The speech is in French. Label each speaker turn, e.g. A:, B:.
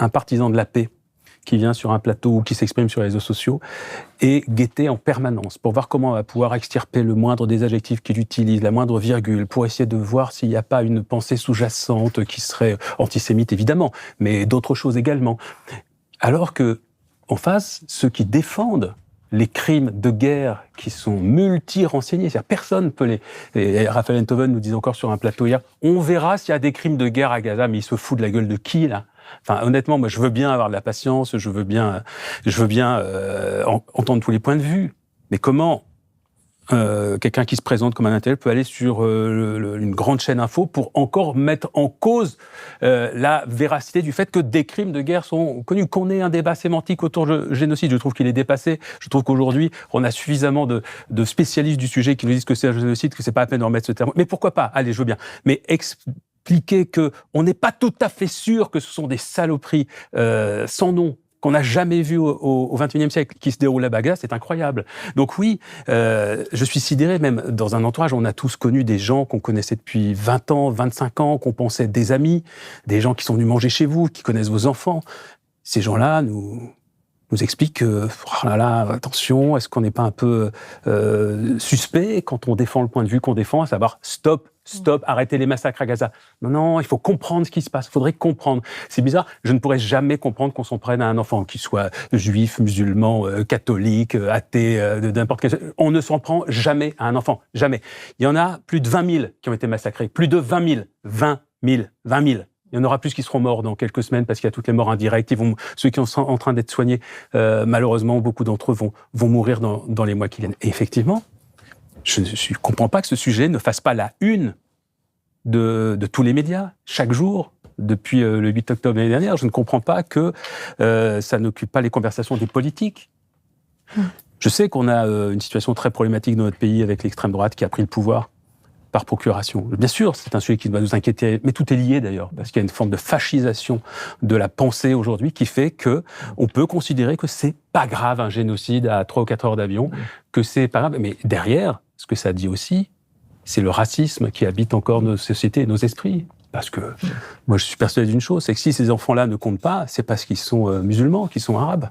A: un partisan de la paix qui vient sur un plateau ou qui s'exprime sur les réseaux sociaux et guetter en permanence pour voir comment on va pouvoir extirper le moindre des adjectifs qu'il utilise, la moindre virgule, pour essayer de voir s'il n'y a pas une pensée sous-jacente qui serait antisémite évidemment, mais d'autres choses également. Alors que, en face, ceux qui défendent les crimes de guerre qui sont multi-renseignés, c'est-à-dire personne ne peut les... Et Raphaël Enthoven nous disait encore sur un plateau hier, on verra s'il y a des crimes de guerre à Gaza, mais il se fout de la gueule de qui, là ? Enfin, honnêtement, moi, je veux bien avoir de la patience, je veux bien entendre tous les points de vue. Mais comment quelqu'un qui se présente comme un intellectuel peut aller sur une grande chaîne info pour encore mettre en cause la véracité du fait que des crimes de guerre sont connus, qu'on ait un débat sémantique autour du génocide. Je trouve qu'il est dépassé. Je trouve qu'aujourd'hui, on a suffisamment de spécialistes du sujet qui nous disent que c'est un génocide, que c'est pas la peine de remettre ce terme. Mais pourquoi pas ? Allez, je veux bien. Mais expliquer qu'on n'est pas tout à fait sûr que ce sont des saloperies sans nom, qu'on n'a jamais vu au XXIe siècle, qui se déroulent à Gaza, c'est incroyable. Donc oui, je suis sidéré, même dans un entourage, on a tous connu des gens qu'on connaissait depuis 20 ans, 25 ans, qu'on pensait des amis, des gens qui sont venus manger chez vous, qui connaissent vos enfants. Ces gens-là nous expliquent que, oh là là, attention, est-ce qu'on n'est pas un peu suspect quand on défend le point de vue qu'on défend, à savoir stop, arrêtez les massacres à Gaza. Non, il faut comprendre ce qui se passe, il faudrait comprendre. C'est bizarre, je ne pourrais jamais comprendre qu'on s'en prenne à un enfant, qu'il soit juif, musulman, catholique, athée, n'importe quel... On ne s'en prend jamais à un enfant, jamais. Il y en a plus de 20 000 qui ont été massacrés, plus de 20 000. Il y en aura plus qui seront morts dans quelques semaines parce qu'il y a toutes les morts indirectes. Ceux qui sont en train d'être soignés, malheureusement, beaucoup d'entre eux vont mourir dans les mois qui viennent. Et effectivement, je ne comprends pas que ce sujet ne fasse pas la une de tous les médias, chaque jour, depuis le 8 octobre l'année dernière. Je ne comprends pas que ça n'occupe pas les conversations des politiques. Je sais qu'on a une situation très problématique dans notre pays avec l'extrême droite qui a pris le pouvoir par procuration. Bien sûr, c'est un sujet qui doit nous inquiéter, mais tout est lié d'ailleurs, parce qu'il y a une forme de fascisation de la pensée aujourd'hui qui fait que on peut considérer que c'est pas grave un génocide à 3 ou 4 heures d'avion, que c'est pas grave. Mais derrière, ce que ça dit aussi, c'est le racisme qui habite encore nos sociétés et nos esprits. Parce que moi, je suis persuadé d'une chose, c'est que si ces enfants-là ne comptent pas, c'est parce qu'ils sont musulmans, qu'ils sont arabes.